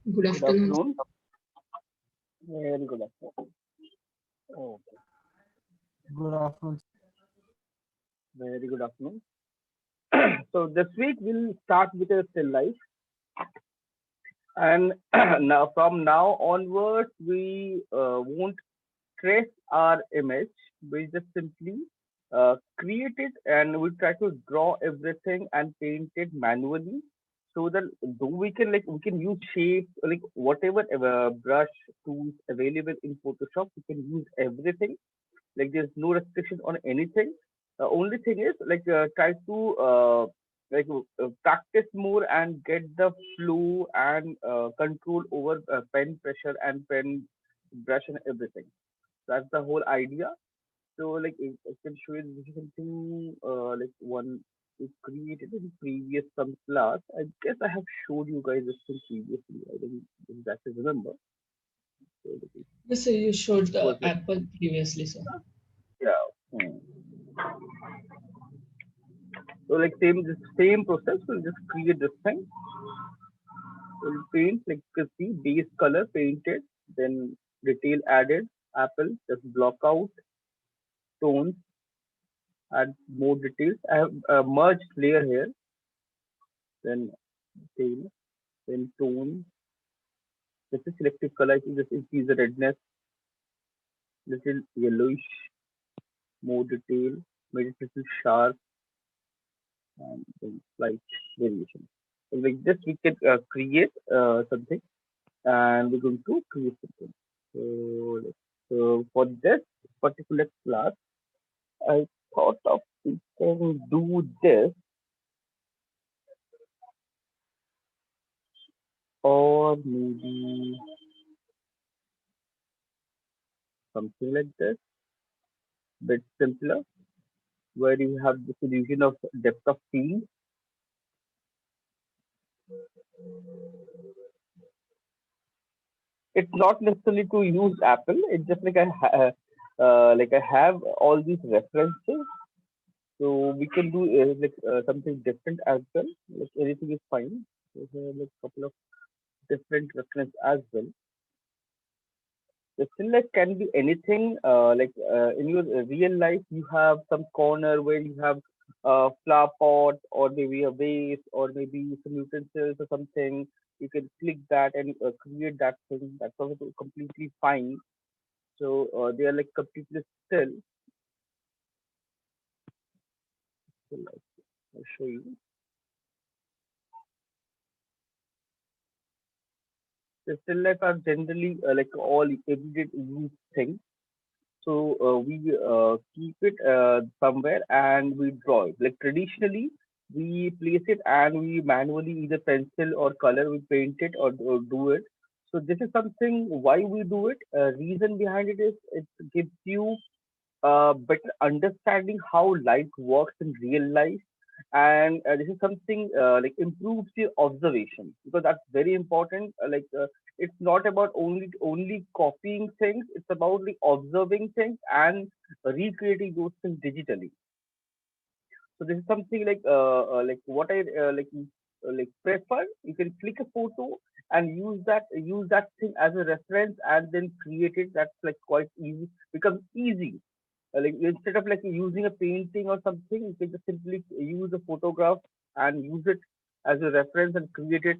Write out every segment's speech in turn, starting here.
Good Good afternoon. afternoon. Very good afternoon. Okay, Good afternoon. very good afternoon. So this week we'll start with a still life, and now from now onwards we won't trace our image. We just simply create it, and we try to draw everything and paint it manually. So that though we can use shapes like whatever brush tools available in Photoshop, we can use everything. Like there's no restriction on anything. The only thing is try to practice more and get the flow and control over pen pressure and pen brush and everything. That's the whole idea. So like I can show you this is something like one we created in previous some class. I guess I have showed you guys this thing previously. I don't exactly remember. So, Yes, sir, you showed it was the apple previously, sir. yeah. Hmm. So like this same process, we'll just create this thing. We'll paint like you can see base color painted, then detail added, apple, just block out, tones, add more details. I have a merged layer here, then tail, then tone. This is selective color, I think this increase the redness, little yellowish, more detail, made it little sharp, and then slight variation. So like this we can create something and we're going to create something. So for this particular class, I thought of we can do this or maybe something like this, bit simpler, where you have this illusion of depth of field. It's not necessarily to use Apple. It's just like I have all these references, so we can do something different as well. Like anything is fine. There's like couple of different reference as well. The stillness can be anything. In your real life, you have some corner where you have a flower pot or maybe a vase or maybe some utensils or something. You can click that and create that thing. That's also completely fine. So they are like completely still. So, like, I'll show you. The still life are generally like all everyday use things. So we keep it somewhere and we draw it. Like traditionally, we place it and we manually either pencil or color, we paint it or do it. So this is something why we do it. Reason behind it is it gives you better understanding how light works in real life, and this is something like improves your observation because that's very important. It's not about only copying things; it's about like observing things and recreating those things digitally. So this is something like what I prefer. You can click a photo and use that thing as a reference and then create it. That's like quite easy. Becomes easy like instead of like using a painting or something, you can just simply use a photograph and use it as a reference and create it.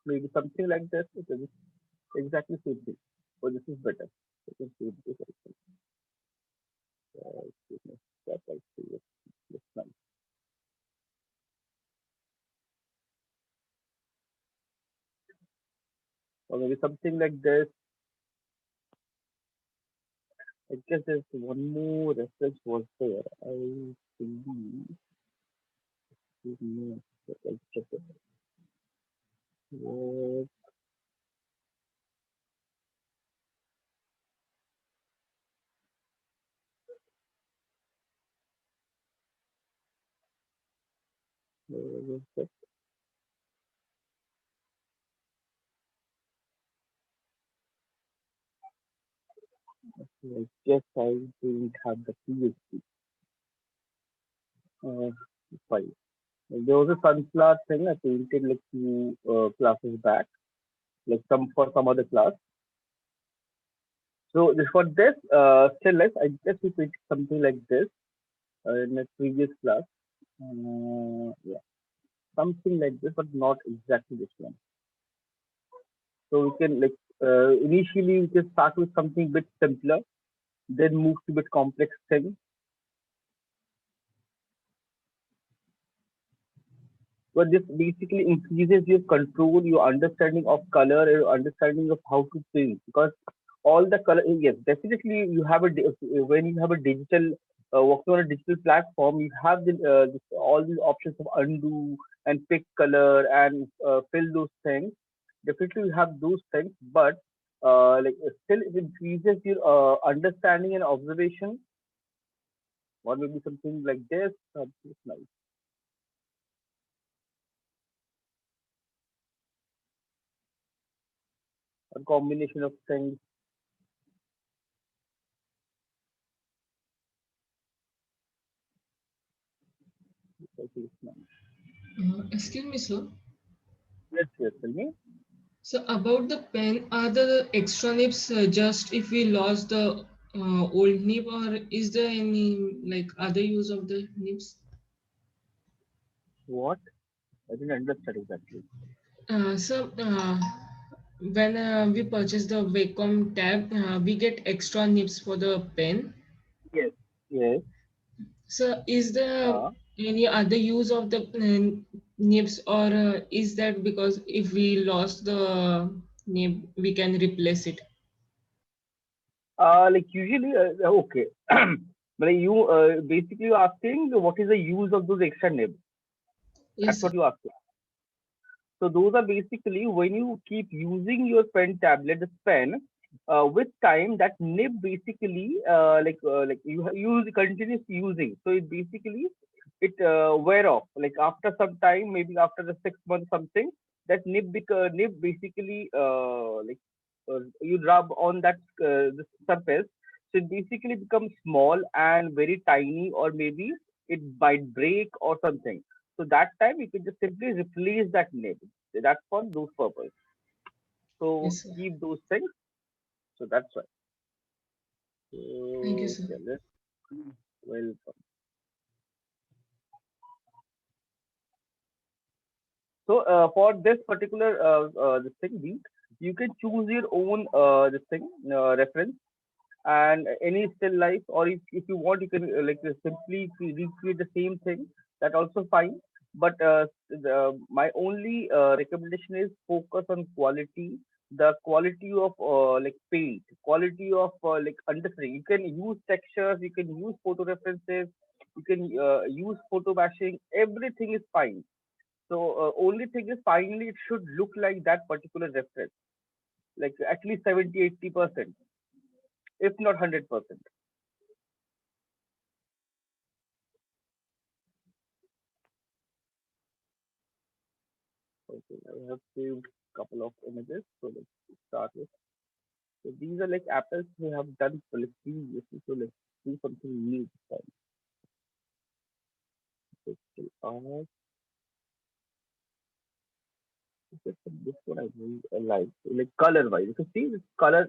Maybe something like this. It is exactly same thing. But this is better. You can see this also. Goodness, that I see it. It's nice. Or maybe something like this. I guess there's one more reference was there. I believe. Give me a second. Check it. Where, where was it? I guess I didn't have the PhD. Fine. There was a sunflower thing I painted like two classes back, like some for some other class. So for this still life, I just painted something like this in a previous class. Yeah, something like this, but not exactly this one. So we can like initially we can start with something bit simpler, then move to bit complex thing. But this basically increases your control, your understanding of color, your understanding of how to paint. Because all the color, yes, definitely you have when you have a digital working on a digital platform, you have all these options of undo and pick color and fill those things. Definitely you have those things, but still it increases your understanding and observation, or maybe something like this. It's nice. A combination of things. I think it's nice. Excuse me, sir. Yes, yes, tell me. So about the pen, are the extra nibs just if we lost the old nib, or is there any like other use of the nibs? What? I didn't understand exactly. So when we purchase the Wacom tab, we get extra nibs for the pen. Yes. Yes. So is there Uh, any other use of the nibs, or is that because if we lost the nib, we can replace it? like usually, okay. But you basically you're asking what is the use of those extra nibs? Yes, That's sir. what you asked. So those are basically when you keep using your pen tablet, this pen, with time that nib basically like you use continuously using. So it basically it wear off. Like after some time, maybe after the 6 months something, that nib basically you rub on that the surface. So it basically becomes small and very tiny, or maybe it might break or something. So that time you can just simply replace that nib. That's for those purpose. So Yes, sir. keep those things. So that's why. Thank you, So sir. okay, let's welcome. So for this particular this thing, you can choose your own this thing reference and any still life, or if you want you can simply recreate the same thing, that also fine. But my only recommendation is focus on quality, the quality of like paint, quality of like understanding. You can use textures, you can use photo references, you can use photo bashing, everything is fine. So only thing is finally it should look like that particular reference, like at least 70-80%, if not 100%. Okay, I have saved couple of images. So let's start with. So these are like apples we have done like previously. So let's do something new this time. So still art. Just this one I really like. Like color wise. You can see this color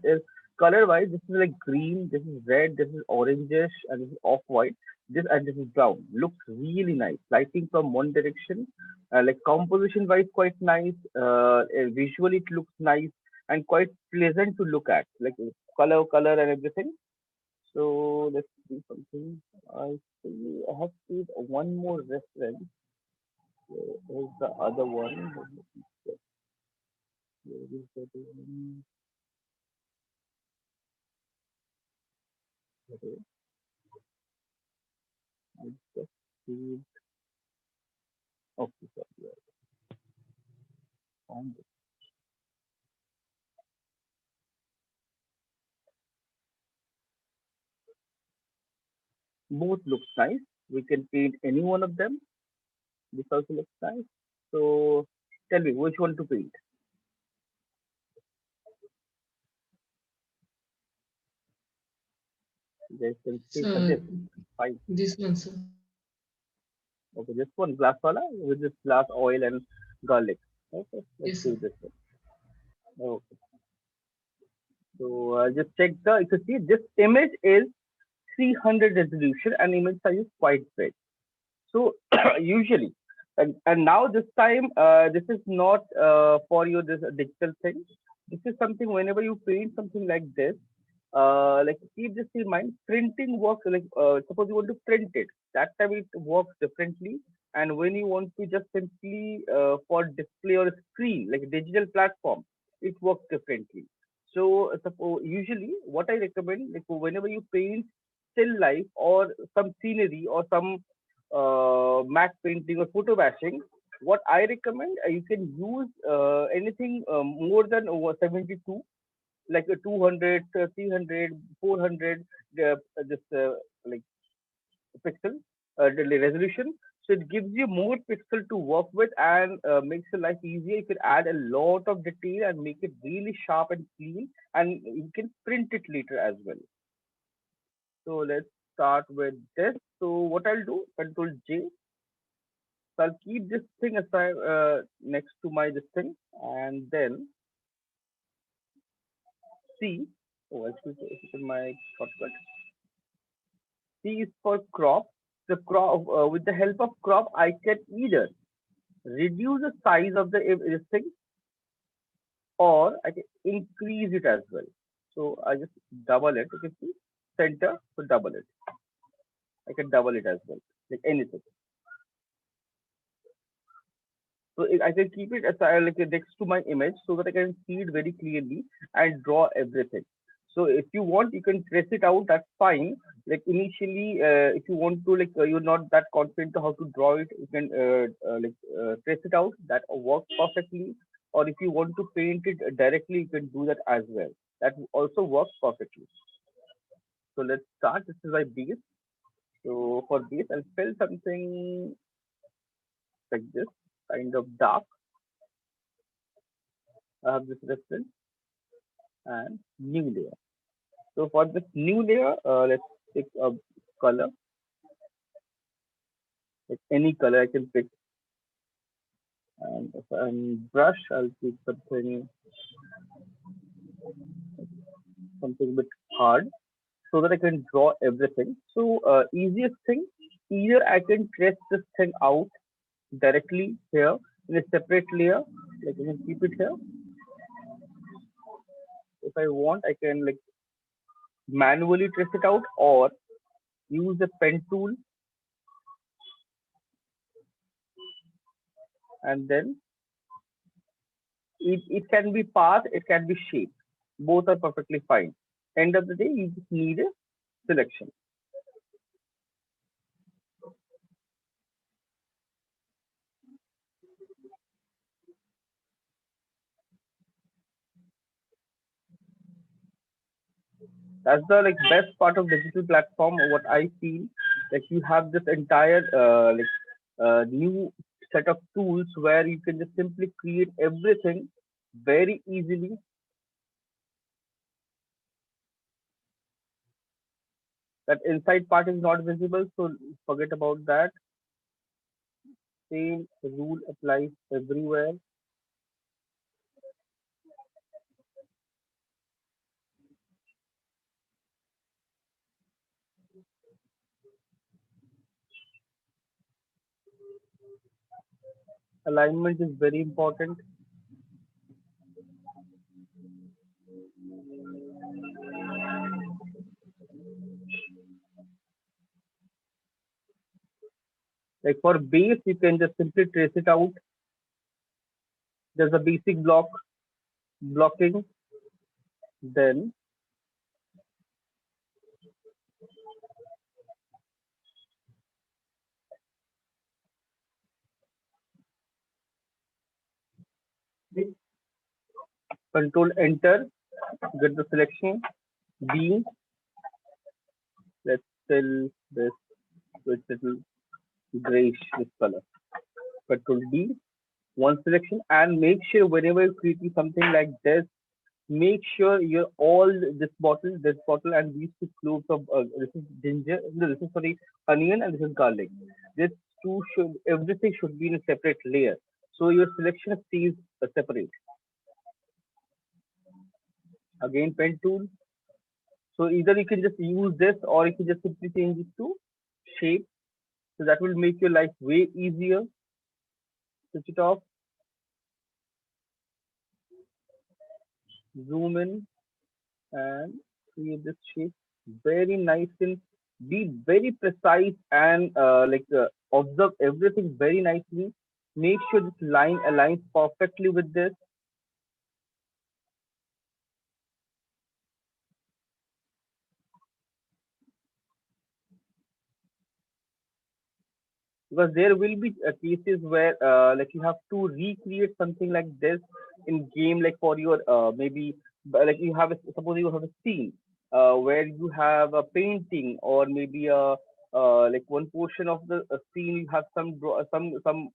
wise. This is like green. This is red. This is orangish, and this is off white. This is brown. Looks really nice. Lighting from one direction. Like composition wise, quite nice. Visually, it looks nice and quite pleasant to look at. Like color, and everything. So let's do something. I see. I have seen one more reference. Here's the other one. Let me check. Where is the other one? Okay, I just see. Okay, sorry. I found it. Both looks nice. We can paint any one of them. This also looks nice. So tell me which one to paint. You guys can say So suggest. Fine. this one, sir. Okay, this one glass wala with this glass oil and garlic. Okay, let's Yes, sir. do this one. Okay, so just check the. You can see this image is 300 resolution and image size is quite big. So usually, and now this time, this is not for your this digital thing. This is something whenever you paint something like this, like keep this in mind. Printing works like suppose you want to print it. That time it works differently. And when you want to just simply for display or screen like a digital platform, it works differently. So suppose usually what I recommend like whenever you paint still life or some scenery or some matte painting or photo bashing, what I recommend you can use anything more than over 72 like a 200, 300, 400 this like pixel the resolution. So it gives you more pixel to work with and makes your life easier. You can add a lot of detail and make it really sharp and clean, and you can print it later as well. So let's start with this. So what I'll do, Control J. So I'll keep this thing aside next to my this thing, and then C. Oh, actually, this is my shortcut. C is for crop. The crop with the help of crop, I can either reduce the size of the this thing or I can increase it as well. So I just double it. You can see center, so double it. I can double it as well, like anything. So I can keep it aside like next to my image so that I can see it very clearly and draw everything. So if you want, you can trace it out. That's fine. Like initially, if you want to, like you're not that confident to how to draw it, you can trace it out. That works perfectly. Or if you want to paint it directly, you can do that as well. That also works perfectly. So let's start. This is my base. So for base, I'll fill something like this, kind of dark. I have this reference and new layer. So for this new layer, let's pick a color, like any color I can pick. And brush, I'll pick something a bit hard so that I can draw everything. So easiest thing, either I can trace this thing out directly here in a separate layer, like I can keep it here. If I want, I can like manually trace it out or use the pen tool and then it can be path, it can be shape. Both are perfectly fine. End of the day, you just need a selection. That's the like best part of digital platform. What I feel, like you have this entire new set of tools where you can just simply create everything very easily. That inside part is not visible, so forget about that. Same rule applies everywhere. Alignment is very important. Like for base, you can just simply trace it out. There's a basic blocking, then control enter, get the selection. B, let's fill this with little grayish this color. Control D, one selection, and make sure whenever you're creating something like this, make sure you're all this bottle, and these two cloves of this is ginger, no, this is sorry, onion, and this is garlic. This everything should be in a separate layer. So your selection stays separate. Again, pen tool. So either you can just use this or you can just simply change it to shape. So that will make your life way easier. Switch it off, zoom in and create this shape. Very nice and be very precise and observe everything very nicely. Make sure this line aligns perfectly with this. Because there will be cases where like you have to recreate something like this in game, like for your maybe like you have suppose you have a scene where you have a painting or maybe a like one portion of the scene you have some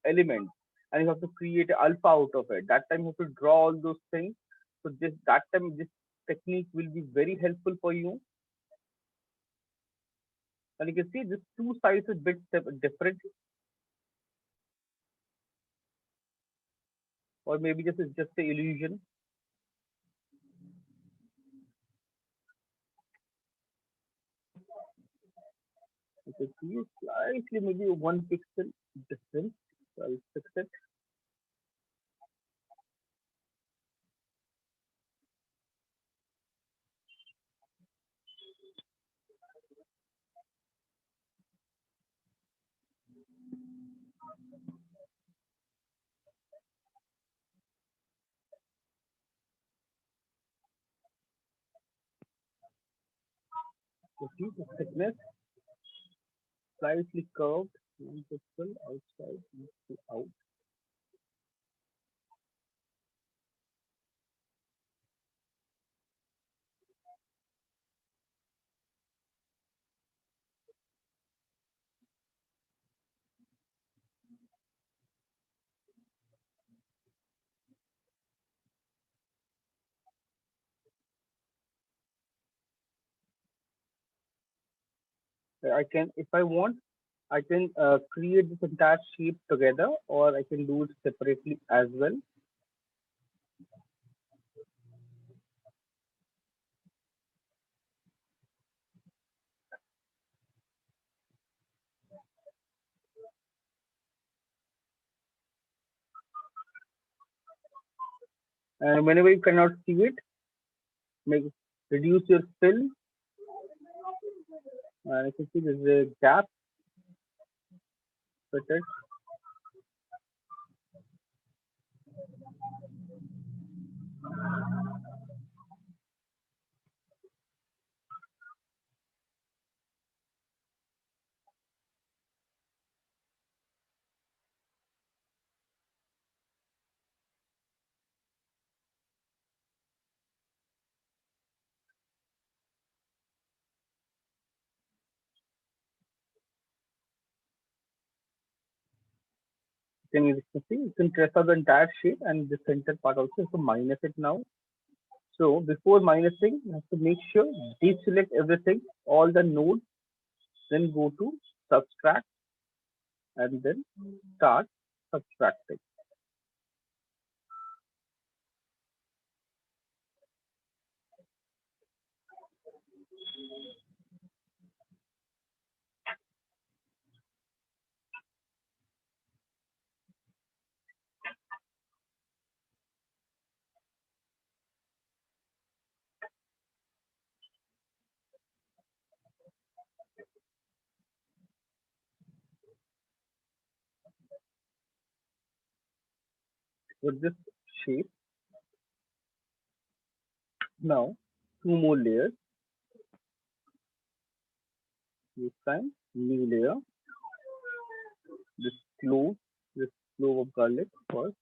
element and you have to create a alpha out of it. That time you have to draw all those things. So that time this technique will be very helpful for you. And you can see this two sides is bit different, or maybe just it's just a illusion. You can see slightly maybe 1 pixel difference. So I'll fix it. So see the thickness slightly curved, 1 pixel outside, 1 pixel out. I can, if I want, I can create this entire shape together, or I can do it separately as well. And whenever you cannot see it, make reduce your fill. And you can see there's a gap. Fit it. Then you can see you can trace out the entire shape and the center part also. So minus it now. So before minusing, you have to make sure deselect everything, all the nodes, then go to subtract and then start subtracting. With this shape, now two more layers. This time, new layer. This clove, this clove of garlic first.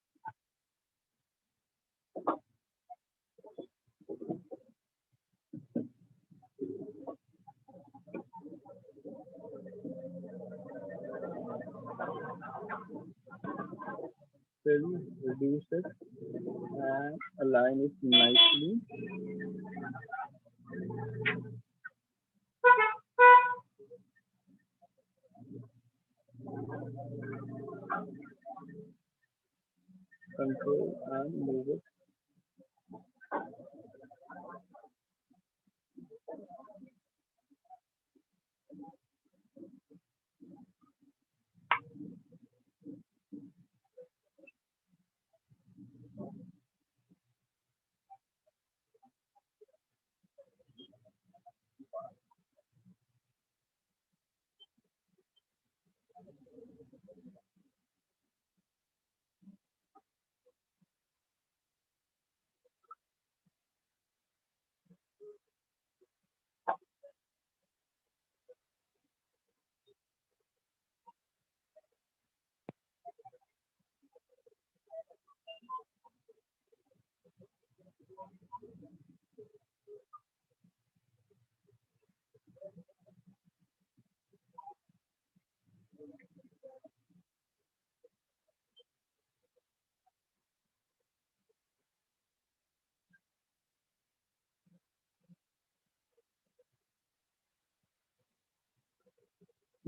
Fill, reduce it, and align it nicely. Control and move it.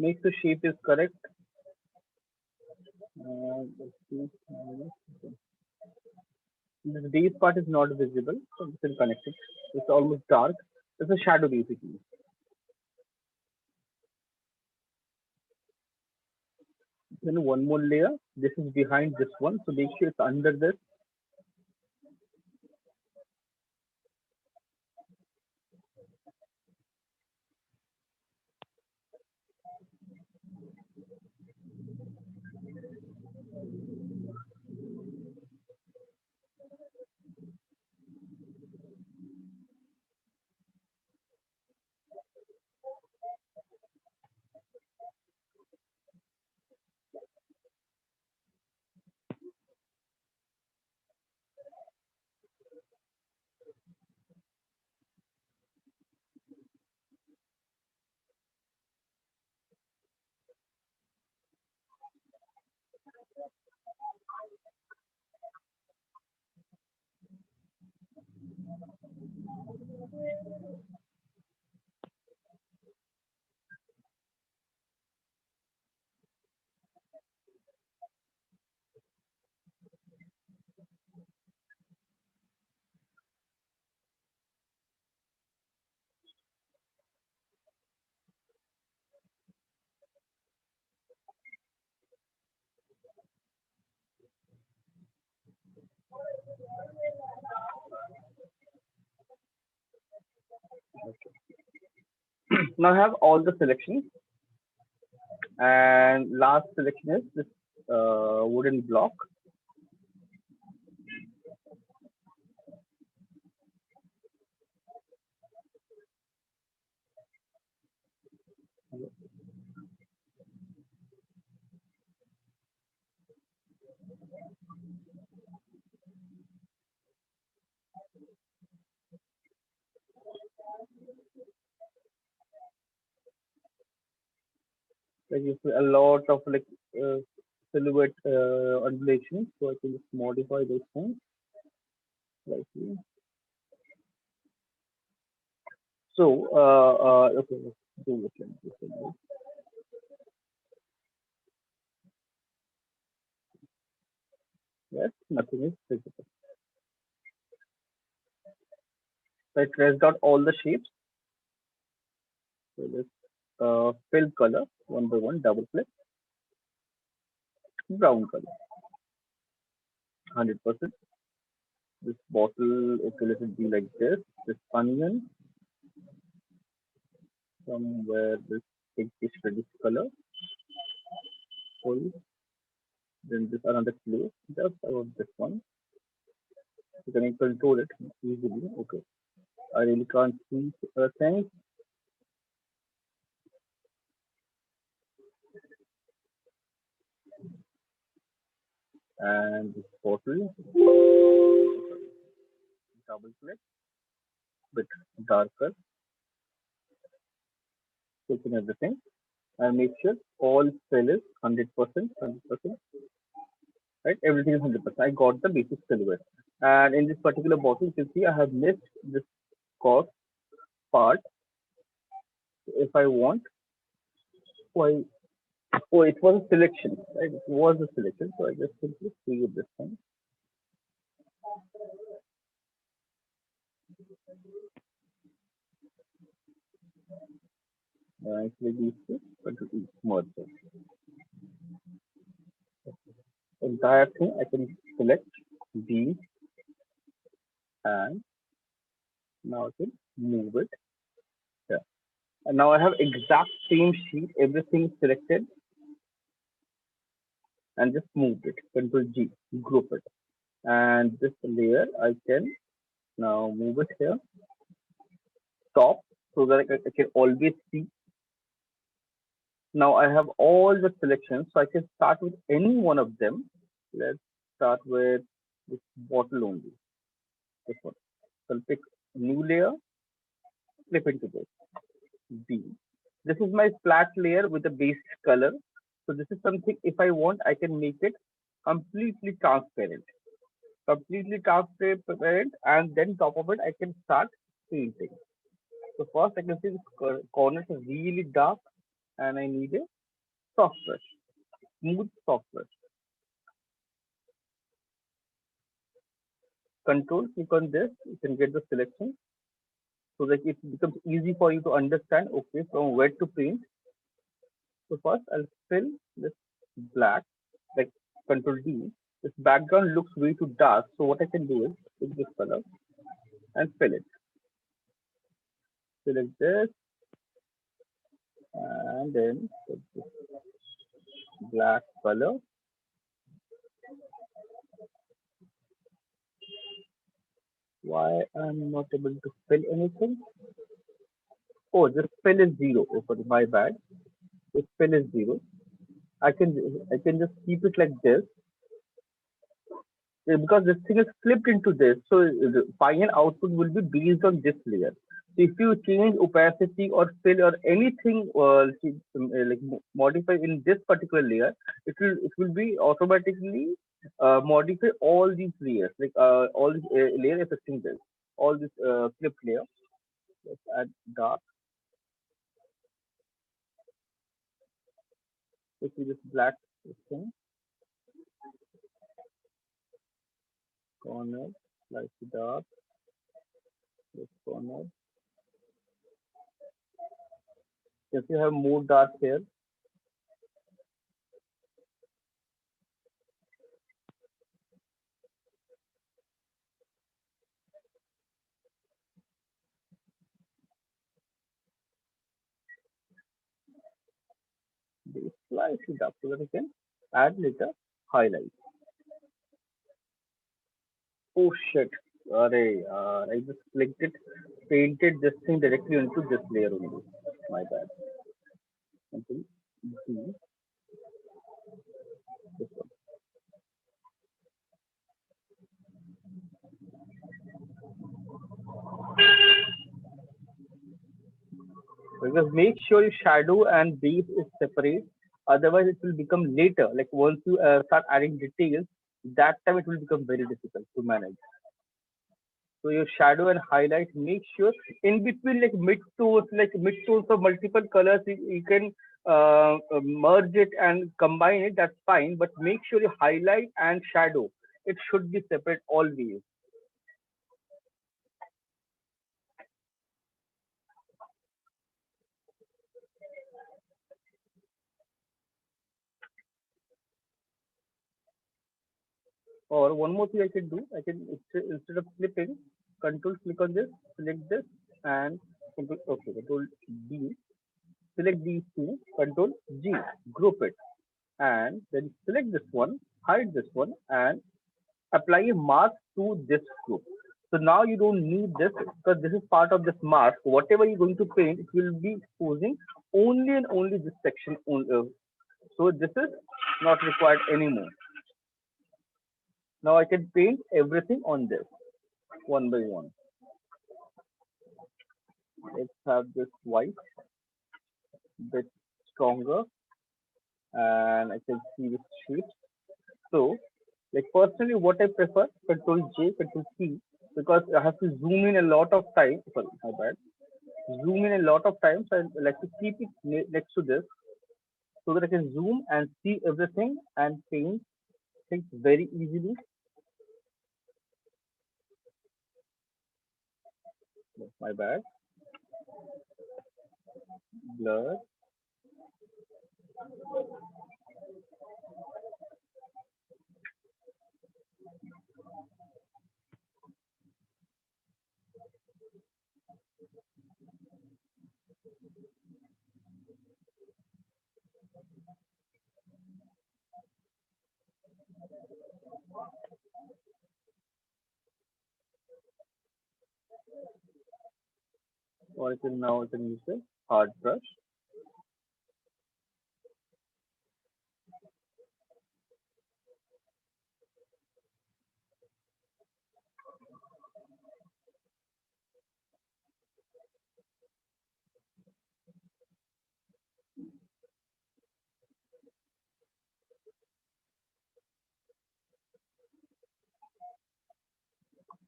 Make the shape is correct. Let's see. This base part is not visible, so this is connected. It's almost dark. It's a shadow basically. Then one more layer. This is behind this one, so make sure it's under this. Now I have all the selections, and last selection is this wooden block. Like you see a lot of like silhouette undulations, so I can just modify those things slightly. So okay, let's do it like this. Yes, nothing is visible. So I traced out all the shapes. So let's fill color one by one, double click, brown color, 100%. This bottle, okay, let it be like this. This onion, somewhere this pinkish reddish color, full. Then this another place, just about this one. You can control it easily. Okay, I really can't see things. And this bottle, double click, bit darker, taking everything, and make sure all fill is 100%, 100%. Right, everything is 100%. I got the basic silhouette. And in this particular bottle, you can see I have missed this cork part. If I want, why Oh, it was a selection, right? It was a selection. So I just simply create this one. Click these two, Control E, merge it. Entire thing I can select these, and now I can move it here. And now I have exact same sheet, everything selected, and just moved it. Control G, group it. And this layer I can now move it here, top, so that I can always see. Now I have all the selections, so I can start with any one of them. Let's start with this bottle only. This one. So I'll pick new layer, flip into this. B. This is my flat layer with a base color. So this is something, if I want, I can make it completely transparent. Completely transparent, and then top of it, I can start painting. So first I can see this corner is really dark, and I need a soft brush, smooth soft brush. Control, click on this, you can get the selection. So that it becomes easy for you to understand, okay, from where to paint. So first I'll fill this black, like Control D. This background looks way too dark. So what I can do is take this color and fill it. Select this, and then put this black color. Why I'm not able to fill anything? Oh, this fill is zero. Oh, sorry, my bad. This fill is zero. I can just keep it like this. Because this thing is flipped into this, so the final output will be based on this layer. So if you change opacity or fill or anything, like modify in this particular layer, it will be automatically modify all these layers, like all these layer affecting this, all this flipped layer. Let's add dark. Let's see this black thing, corner, slightly dark, this corner. If you have more dark here, they slightly dark, so that you can add later highlight. Oh shit. Array, I just clicked it, painted this thing directly into this layer only. My bad. Control D, this one. Because make sure your shadow and base is separate. Otherwise, it will become later. Like once you start adding details, that time it will become very difficult to manage. So your shadow and highlight, make sure in between like mid tones of multiple colors, you can merge it and combine it. That's fine, but make sure your highlight and shadow, it should be separate always. Or one more thing I can do, I can instead of flipping, control click on this, select this, and control D, select these two, control G, group it, and then select this one, hide this one, and apply a mask to this group. So now you don't need this because this is part of this mask. Whatever you're going to paint, it will be exposing only and only this section. So this is not required anymore. Now I can paint everything on this one by one. Let's have this white bit stronger, and I can see this shape. So, like personally, what I prefer, Control J, Control C, because I have to zoom in a lot of time. Sorry, my bad. Zoom in a lot of times. I like to keep it next to this. so that I can zoom and see everything and paint things very easily. My bad. Blur. Or I can use the hard brush.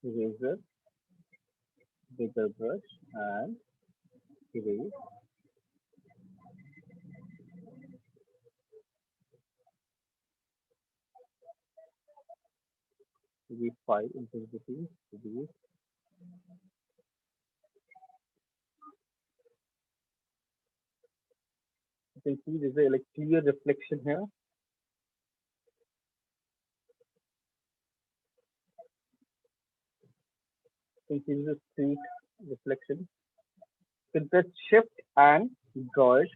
Eraser, bigger brush, and erase. Maybe 5 intensity. Reduce. You can see there's a like clear reflection here. You can see the straight reflection. You can press shift and draw it.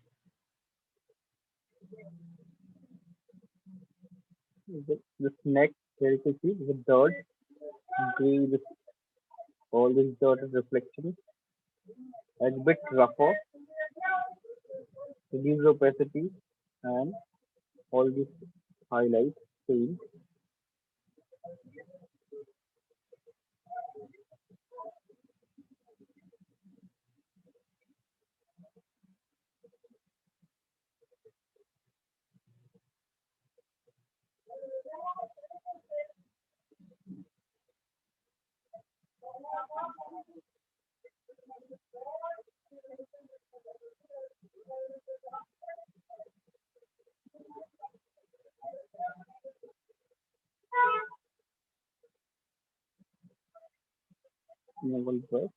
This neck here you can see the dirt, gray, this, all this dirt and reflection. A bit rougher, reduce opacity, and all these highlights, paint. Normal brush.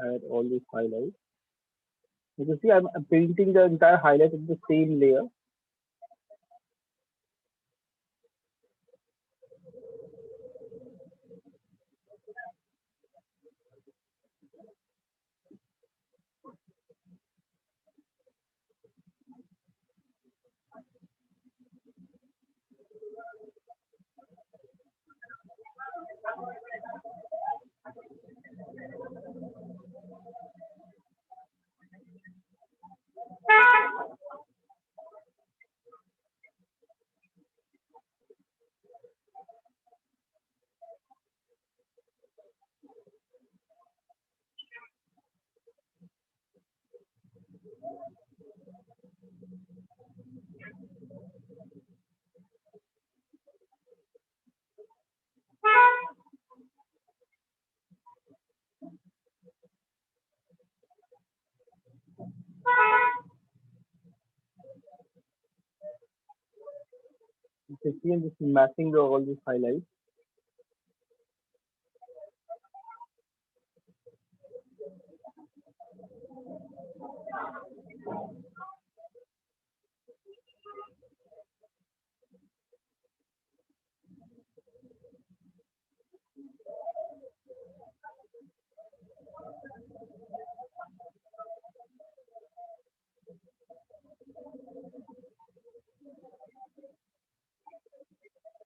Add all these highlights. You can see I'm painting the entire highlight in the same layer. You can see I'm just matching all these highlights.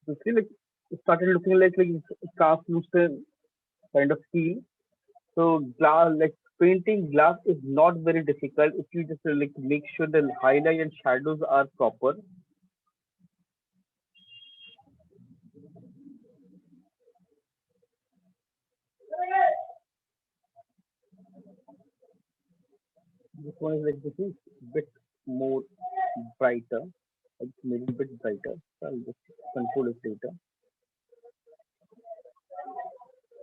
You see, like it started looking like it's translucent kind of feel. So glass, like painting glass is not very difficult if you just like make sure the highlight and shadows are proper. This one is like this is bit more brighter. It's made it a bit brighter. So I'll just control it later.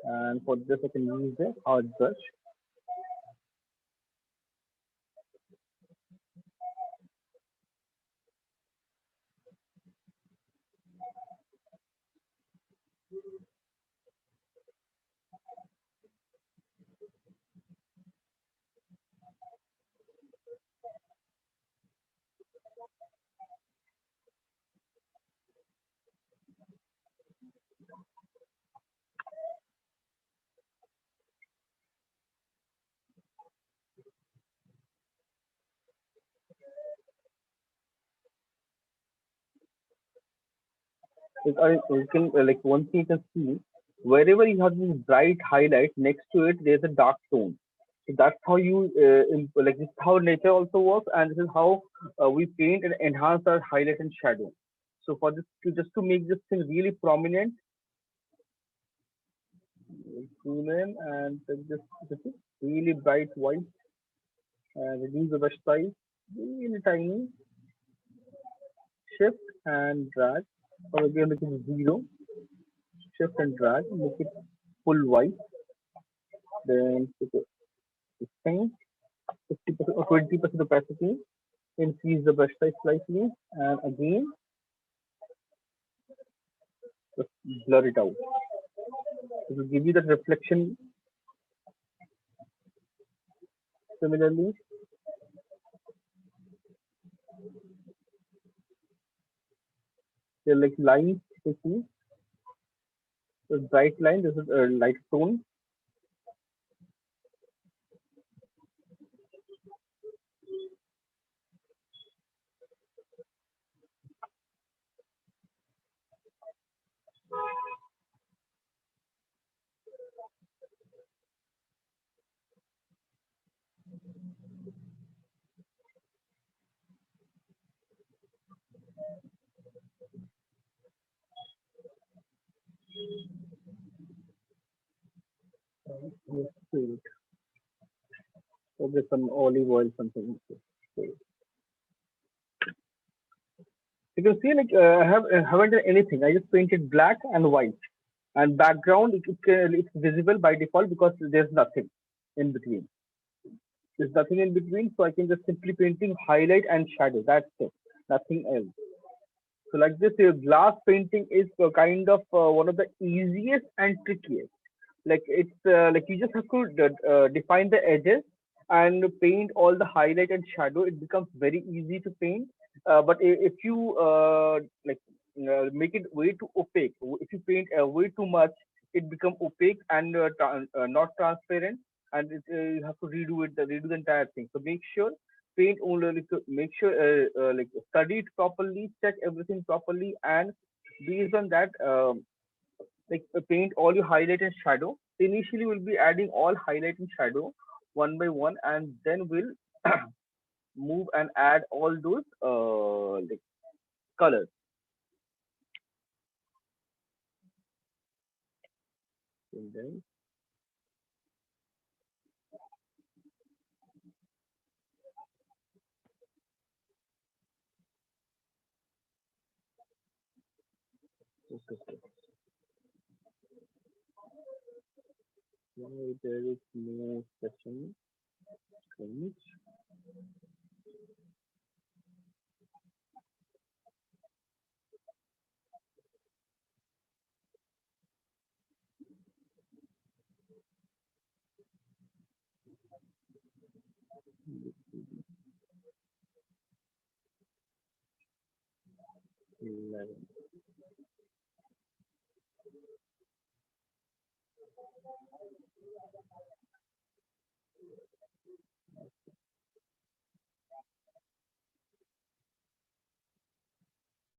And for this, I can use the hard brush. You can like one thing you can see wherever you have this bright highlight next to it, there's a dark tone. So that's how you like this is how nature also works, and this is how we paint and enhance our highlight and shadow. So for this, to just to make this thing really prominent, zoom in and take this is really bright white and reduce the brush size, really tiny, shift and drag. Or again, make it zero, shift and drag, make it full white. Then take a thing, 50% or 20% opacity, increase the brush size slightly, and again just blur it out. It will give you that reflection. Similarly, there are like lines you see. The bright line, this is a light tone. Yes, paint. So there's some olive oil, something. So you can see like I haven't done anything. I just painted black and white, and background it's visible by default because there's nothing in between. There's nothing in between, so I can just simply painting highlight and shadow. That's it, nothing else. So like this, glass painting is kind of one of the easiest and trickiest. Like it's like you just have to define the edges and paint all the highlight and shadow. It becomes very easy to paint. But if you like make it way too opaque, if you paint way too much, it become opaque and not transparent, and you have to redo the entire thing. So make sure paint only like, make sure like study it properly, check everything properly, and based on that like paint all your highlight and shadow. Initially we'll be adding all highlight and shadow one by one, and then we'll move and add all those like colors. And then why there is no session image.